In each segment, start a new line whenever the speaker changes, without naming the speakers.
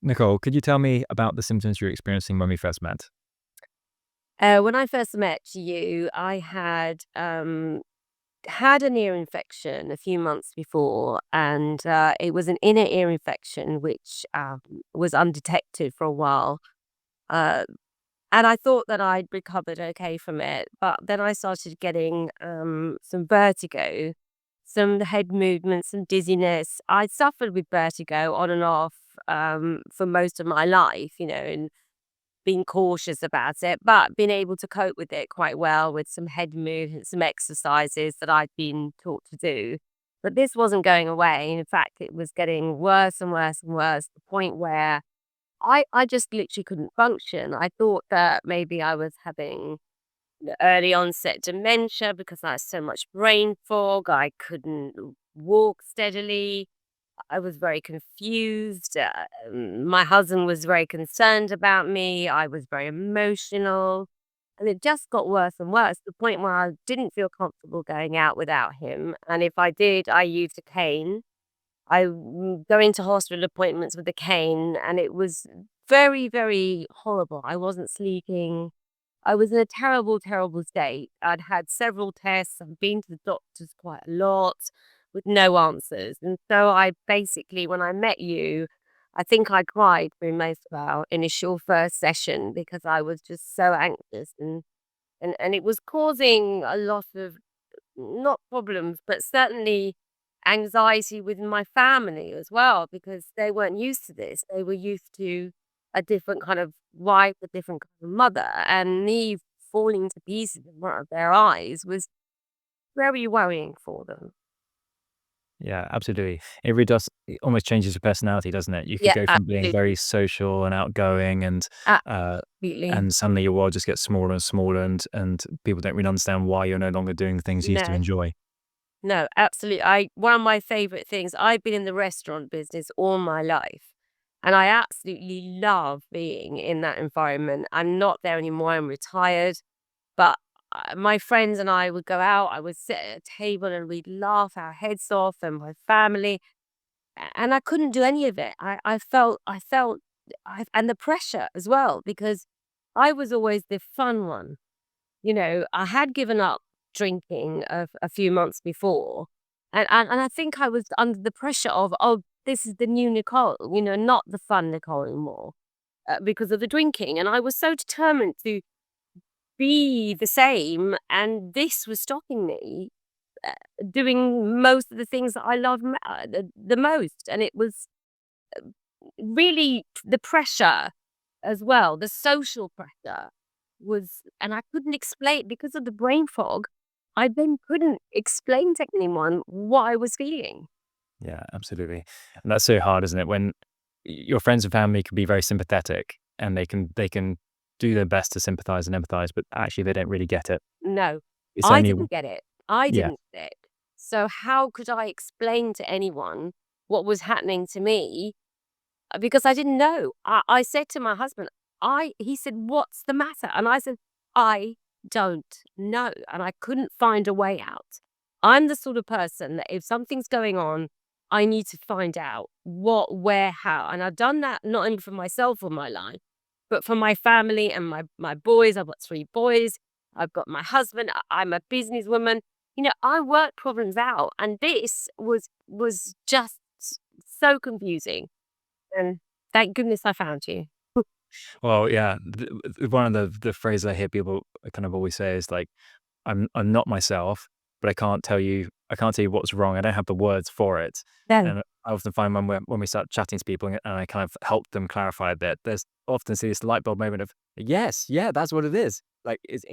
Nicole, could you tell me about the symptoms you were experiencing when we first met?
When I first met you, I had an ear infection a few months before, and it was an inner ear infection which was undetected for a while. Uh, and I thought that I'd recovered okay from it, but then I started getting some vertigo, some head movements, some dizziness. I suffered with vertigo on and off for most of my life, and being cautious about it, but being able to cope with it quite well with some head movements, some exercises that I'd been taught to do. But this wasn't going away. In fact, it was getting worse and worse and worse, to the point where I just literally couldn't function. I thought that maybe I was having the early onset dementia because I had so much brain fog. I couldn't walk steadily. I was very confused. My husband was very concerned about me. I was very emotional. And it just got worse and worse, to the point where I didn't feel comfortable going out without him. And if I did, I used a cane. Go into hospital appointments with a cane, and it was very, very horrible. I wasn't sleeping. I was in a terrible, terrible state. I'd had several tests. I've been to the doctors quite a lot with no answers. And so I basically, when I met you, I think I cried through most of our initial first session because I was just so anxious, and it was causing a lot of, not problems, but certainly anxiety within my family as well, because they weren't used to this. They were used to a different kind of wife, a different kind of mother, and me falling to pieces in front of their eyes was very worrying for them.
Yeah, absolutely. It really does. It almost changes your personality, doesn't it? You could
Yeah,
go from being
absolutely.
very social and outgoing, uh,
Absolutely.
and suddenly your world just gets smaller and smaller, and people don't really understand why you're no longer doing the things you used to
No,
enjoy.
no, absolutely. One of my favorite things, I've been in the restaurant business all my life, and I absolutely love being in that environment. I'm not there anymore. I'm retired. But my friends and I would go out, I would sit at a table and we'd laugh our heads off, and my family, and I couldn't do any of it. And the pressure as well, because I was always the fun one. I had given up drinking a few months before, and I think I was under the pressure of, oh, this is the new Nicole, not the fun Nicole anymore, because of the drinking. And I was so determined to be the same, and this was stopping me doing most of the things that I love the most. And it was really the pressure as well, the social pressure was, and I couldn't explain because of the brain fog. I then couldn't explain to anyone what I was feeling.
Yeah, absolutely. And that's so hard, isn't it? When your friends and family can be very sympathetic and they can do their best to sympathize and empathize, but actually they don't really get it.
No,
It's
I
only
didn't get it. I
yeah,
didn't get it. So how could I explain to anyone what was happening to me? Because I didn't know. I said to my husband, he said, "What's the matter?" And I said, "I don't know." And I couldn't find a way out. I'm the sort of person that if something's going on, I need to find out what, where, how. And I've done that not only for myself or my life, but for my family and my boys. I've got 3 boys. I've got my husband. I'm a businesswoman. I work problems out. And this was just so confusing. And thank goodness I found you.
well, yeah. One of the phrases I hear people kind of always say is like, I'm not myself, but I can't tell you what's wrong. I don't have the words for it."
No.
And I often find when we start chatting to people and I kind of help them clarify a bit, there's often this light bulb moment of, "Yes, yeah, that's what it is." Like, it's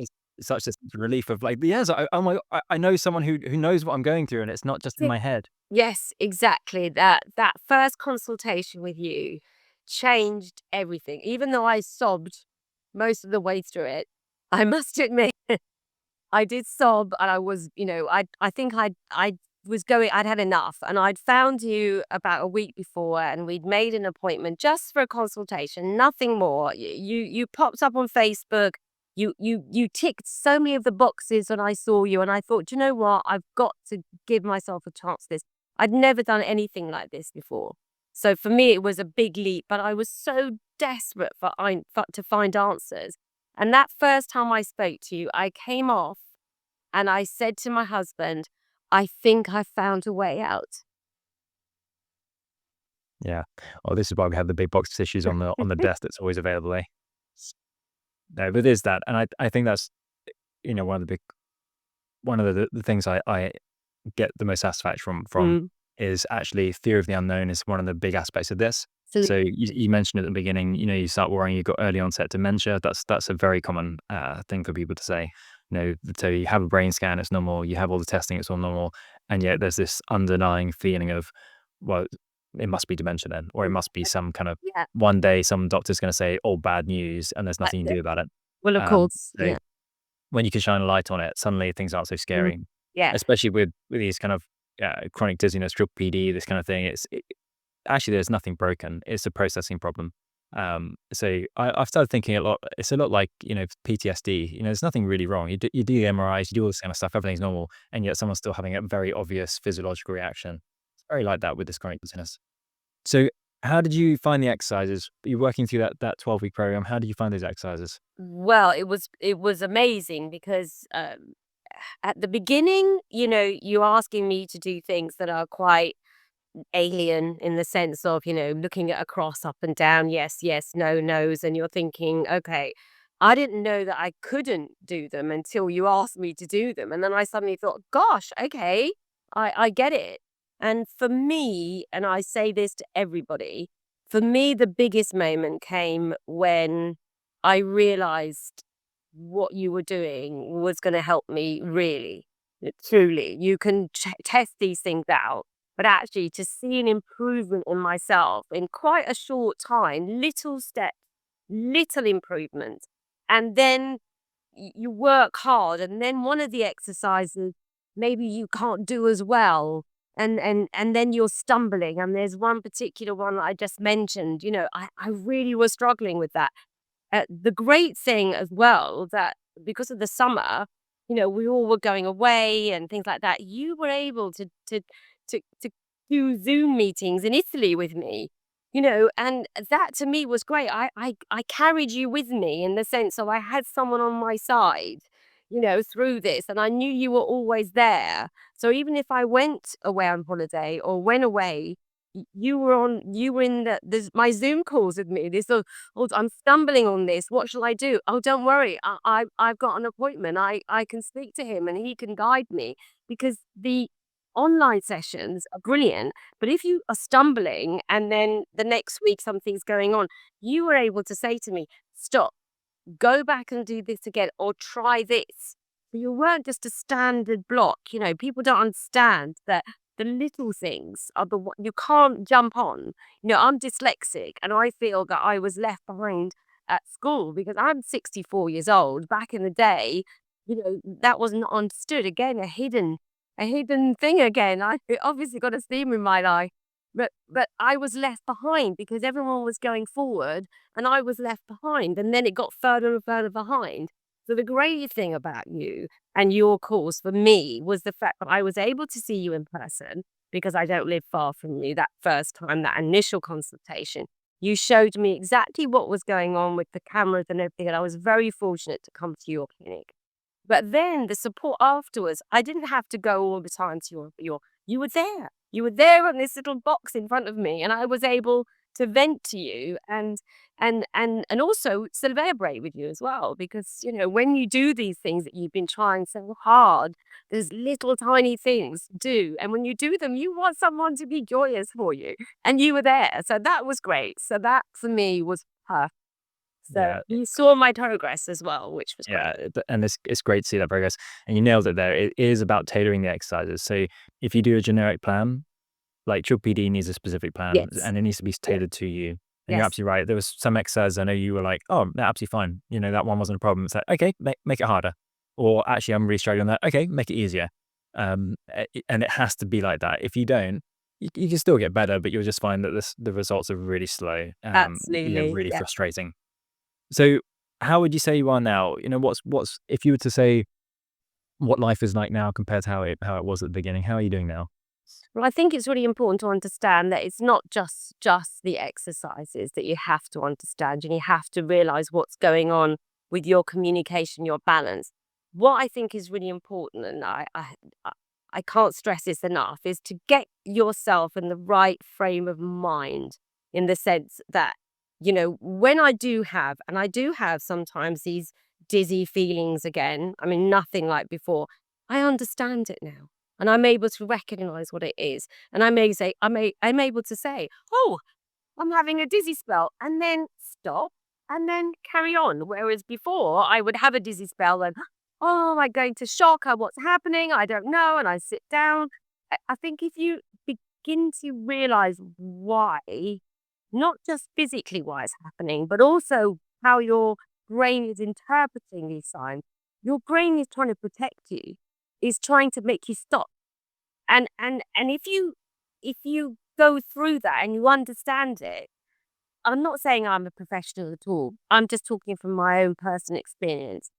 such this relief of like, "Yes, oh my, I know someone who knows what I'm going through, and it's not just in
That's
my head."
Yes, exactly. That first consultation with you changed everything. Even though I sobbed most of the way through it, I must admit I did sob, and I was, I think I was going, I'd had enough, and I'd found you about a week before, and we'd made an appointment just for a consultation, nothing more. You popped up on Facebook. You ticked so many of the boxes when I saw you, and I thought, "Do you know what? I've got to give myself a chance. This I'd never done anything like this before." So for me, it was a big leap, but I was so desperate to find answers. And that first time I spoke to you, I came off and I said to my husband, I think I found a way out.
Yeah. Oh, this is why we have the big box of tissues on the desk that's always available, eh? No, but it is that, and I think that's, one of the big one of the things I get the most satisfaction from
Mm,
is actually fear of the unknown is one of the big aspects of this. So
absolutely.
you mentioned at the beginning, you start worrying you've got early onset dementia. That's a very common thing for people to say. So you have a brain scan, it's normal. You have all the testing, it's all normal, and yet there's this underlying feeling of, well, it must be dementia then, or it must be some kind of
Yeah,
one day some doctor's going to say, oh, bad news, and there's
that's
nothing you can
it.
do about it.
Well, of course,
So
yeah.
when you can shine a light on it, suddenly things aren't so
Mm,
scary,
yeah.
especially with these kind of chronic dizziness, triple PD, this kind of thing. Actually, there's nothing broken. It's a processing problem. So I've started thinking a lot. It's a lot like PTSD. There's nothing really wrong. You do the MRIs, you do all this kind of stuff. Everything's normal, and yet someone's still having a very obvious physiological reaction. It's very like that with this chronic dizziness. So how did you find the exercises? You're working through that 12-week program. How did you find those exercises?
Well, it was amazing because at the beginning, you're asking me to do things that are quite alien in the sense of, looking at a cross up and down, yes, yes, no, no's, and you're thinking, okay, I didn't know that I couldn't do them until you asked me to do them. And then I suddenly thought, gosh, okay, I get it. And for me, and I say this to everybody, for me, the biggest moment came when I realized what you were doing was going to help me really, truly. You can test these things out, but actually to see an improvement in myself in quite a short time, little steps, little improvement, and then you work hard, and then one of the exercises maybe you can't do as well, and then you're stumbling, and there's one particular one that I just mentioned, I really was struggling with that. The great thing as well that because of the summer, we all were going away and things like that. You were able to do Zoom meetings in Italy with me, and that to me was great. I carried you with me in the sense of I had someone on my side, through this, and I knew you were always there. So even if I went away on holiday or went away, you were in my Zoom calls with me. This oh, I'm stumbling on this. What shall I do? Oh, don't worry. I've got an appointment. I can speak to him and he can guide me because the online sessions are brilliant. But if you are stumbling and then the next week something's going on, you were able to say to me, stop, go back and do this again or try this. So you weren't just a standard block. People don't understand that the little things are the one you can't jump on. I'm dyslexic and I feel that I was left behind at school because I'm 64 years old. Back in the day, that was not understood. Again, a hidden thing again. I obviously got a theme in my life. But I was left behind because everyone was going forward and I was left behind. And then it got further and further behind. So the great thing about you and your course for me was the fact that I was able to see you in person because I don't live far from you that first time, that initial consultation. You showed me exactly what was going on with the cameras and everything. And I was very fortunate to come to your clinic. But then the support afterwards, I didn't have to go all the time to your you were there. You were there on this little box in front of me, and I was able to vent to you and also celebrate with you as well. Because, when you do these things that you've been trying so hard, there's little tiny things to do. And when you do them, you want someone to be joyous for you. And you were there. So that was great. So that for me was perfect. So
Yeah,
you saw my progress as well, which was great.
yeah, and it's great to see that progress, and you nailed it there. It is about tailoring the exercises. So if you do a generic plan, like Triple PD needs a specific plan,
Yes.
and it needs to be
Yeah.
tailored to you. And you're
Yes.
absolutely right. There was some exercises I know you were like, "Oh, they're absolutely fine. That one wasn't a problem." It's like, "Okay, make it harder," or "Actually, I'm really struggling on that. Okay, make it easier." And it has to be like that. If you don't, you can still get better, but you'll just find that the results are really slow.
Absolutely.
Really
Yeah.
frustrating. So, how would you say you are now? What's if you were to say what life is like now compared to how it was at the beginning, how are you doing now?
Well, I think it's really important to understand that it's not just the exercises that you have to understand, and you have to realize what's going on with your communication, your balance. What I think is really important, and I can't stress this enough, is to get yourself in the right frame of mind, in the sense that, when I do have sometimes these dizzy feelings again. I mean, nothing like before. I understand it now. And I'm able to recognize what it is. And I'm able to say, "Oh, I'm having a dizzy spell," and then stop and then carry on. Whereas before, I would have a dizzy spell and, "Oh, am I going to shock her? What's happening? I don't know." And I sit down. I think if you begin to realize why, not just physically why it's happening, but also how your brain is interpreting these signs, your brain is trying to protect you, is trying to make you stop. And if you go through that and you understand it, I'm not saying I'm a professional at all. I'm just talking from my own personal experience.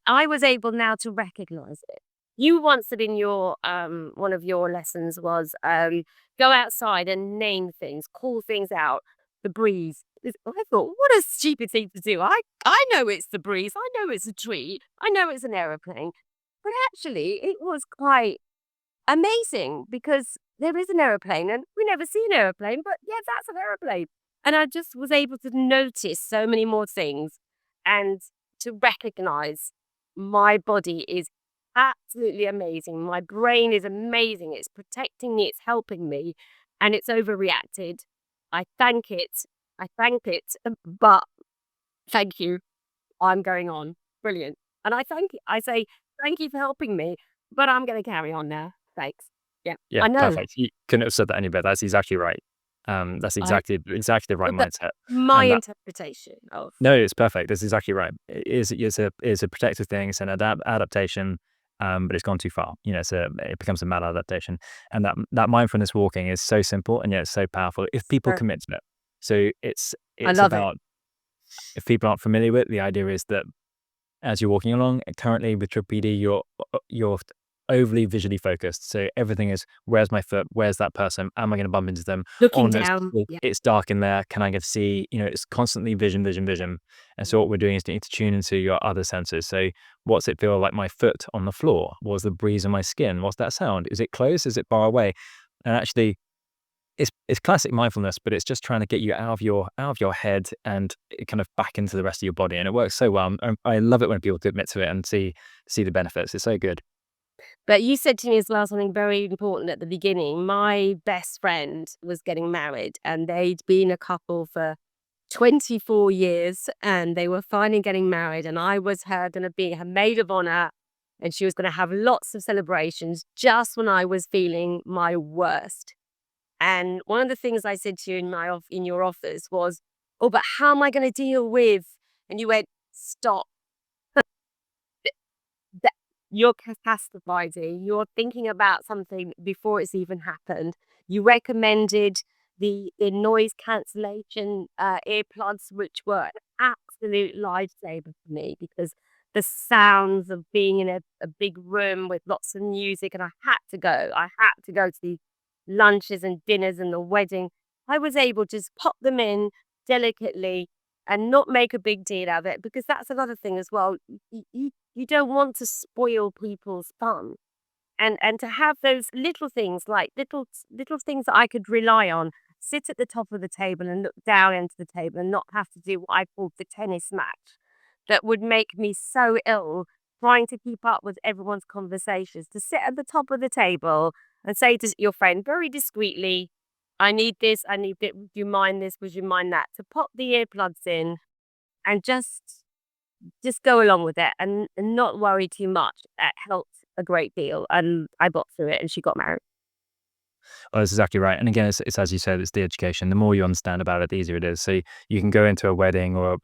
I was able now to recognize it. You once said in your one of your lessons was, go outside and name things, call things out, the breeze. I thought, what a stupid thing to do. I know it's the breeze. I know it's a tree. I know it's an aeroplane. But actually, it was quite amazing, because there is an aeroplane and we never see an aeroplane, but yeah, that's an aeroplane. And I just was able to notice so many more things, and to recognize my body is absolutely amazing. My brain is amazing. It's protecting me, it's helping me, and it's overreacted. I thank it. I thank it. But thank you. I'm going on. Brilliant. And I thank you. I say, thank you for helping me, but I'm going to carry on now. Thanks. Yeah,
Yeah,
I know.
perfect. You couldn't have said that any better. That's exactly right. That's
I
exactly the right
But that's
mindset,
my
and that
interpretation of.
no, it's perfect. That's exactly right. It's a protective thing. It's an adaptation, but it's gone too far. It becomes a maladaptation, and that mindfulness walking is so simple and yet it's so powerful if people
Er,
commit to it. So
I
it's
love it.
about if people aren't familiar with it, the idea is that as you're walking along, currently with your PD, you're overly visually focused. So everything is, where's my foot? Where's that person? Am I going to bump into them? Oh
Looking
no,
down. Yeah.
it's dark in there. Can I get to see? It's constantly vision, vision, vision. And so
Mm.
what we're doing is need to tune into your other senses. So what's it feel like my foot on the floor? What's the breeze on my skin? What's that sound? Is it close? Is it far away? And actually, it's classic mindfulness, but it's just trying to get you out of your head and kind of back into the rest of your body, and it works so well. I love it when people admit to it and see the benefits. It's so good.
But you said to me as well something very important at the beginning. My best friend was getting married, and they'd been a couple for 24 years, and they were finally getting married, and I was going to be her maid of honor, and she was going to have lots of celebrations just when I was feeling my worst. And one of the things I said to you in your office was, "Oh, but how am I going to deal with?" And you went, "Stop. That you're catastrophizing. You're thinking about something before it's even happened." You recommended the noise cancellation earplugs, which were an absolute lifesaver for me, because the sounds of being in a big room with lots of music, and I had to go. I had to go to the lunches and dinners and the wedding. I was able to just pop them in delicately and not make a big deal out of it, because that's another thing as well. You don't want to spoil people's fun, and to have those little things, like little things that I could rely on, sit at the top of the table and look down into the table and not have to do what I called the tennis match, that would make me so ill trying to keep up with everyone's conversations. To sit at the top of the table and say to your friend very discreetly, "I need this, I need it, would you mind this, would you mind that?" To pop the earplugs in and just go along with it, and not worry too much. That helped a great deal, and I got through it, and she got married.
Oh, that's exactly right. And again, it's as you said, it's the education. The more you understand about it, the easier it is. So you can go into a wedding or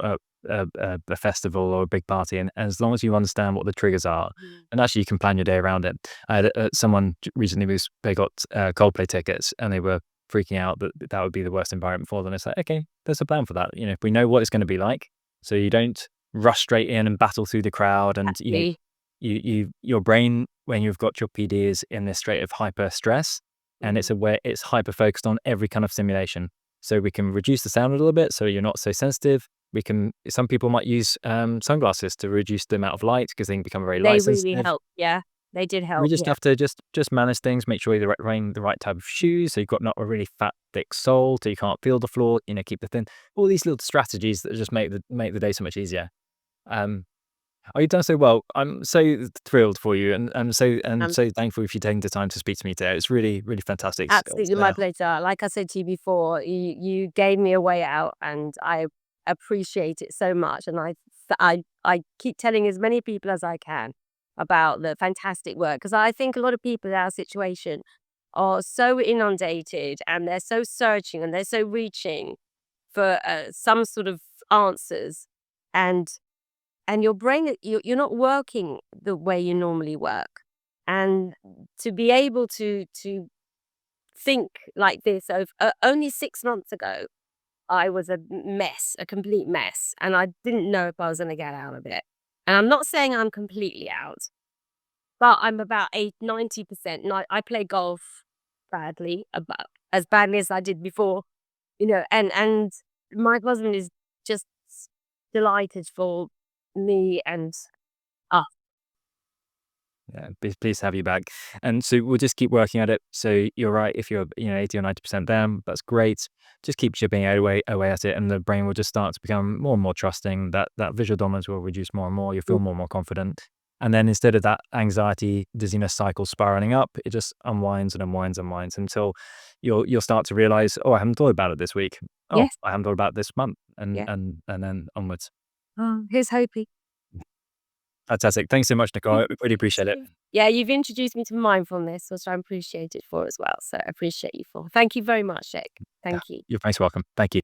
a festival or a big party, and as long as you understand what the triggers are,
Mhm.
and actually you can plan your day around it. I had someone recently they got Coldplay tickets, and they were freaking out that that would be the worst environment for them. It's like, okay, there's a plan for that. If we know what it's going to be like, so you don't rush straight in and battle through the crowd, and
Exactly.
your brain when you've got your PD is in this state of hyper stress. and
Mhm.
it's hyper focused on every kind of stimulation. So we can reduce the sound a little bit, so you're not so sensitive. We can. Some people might use sunglasses to reduce the amount of light because they can become very
They
light
really
sensitive.
help, yeah. They did
We
help,
just
yeah.
have to just manage things, make sure you're wearing the right type of shoes, so you've got not a really fat, thick sole, so you can't feel the floor. Keep the thin. All these little strategies that just make the day so much easier. Um, oh, you've done so well. I'm so thrilled for you, and I'm
Um,
so thankful for you taking the time to speak to me today. It's really, really fantastic.
Absolutely my pleasure. Like I said to you before, you gave me a way out, and I appreciate it so much, and I keep telling as many people as I can about the fantastic work, because I think a lot of people in our situation are so inundated, and they're so searching, and they're so reaching for, some sort of answers, and your brain, you're not working the way you normally work, and to be able to think like this of only 6 months ago, I was a mess, a complete mess, and I didn't know if I was gonna get out of it. And I'm not saying I'm completely out, but I'm about 90%. And I play golf badly, about as badly as I did before, and my husband is just delighted for me and us.
Yeah, pleased to have you back. And so we'll just keep working at it. So you're right. If you're 80 or 90% down, that's great. Just keep chipping away at it, and the brain will just start to become more and more trusting. That visual dominance will reduce more and more. You'll feel more and more confident. And then instead of that anxiety, dizziness cycle spiraling up, it just unwinds and unwinds and unwinds until you'll start to realize, oh, I haven't thought about it this week. Oh,
Yes,
I haven't thought about it this month, and
yeah.
and then onwards.
Oh, here's hoping.
Fantastic. Thanks so much, Nicole. I really appreciate it.
Yeah, you've introduced me to mindfulness, which I'm appreciated for as well. So I appreciate you for. Thank you very much, Jake.
Yeah,
Thank you.
you're most welcome. Thank you.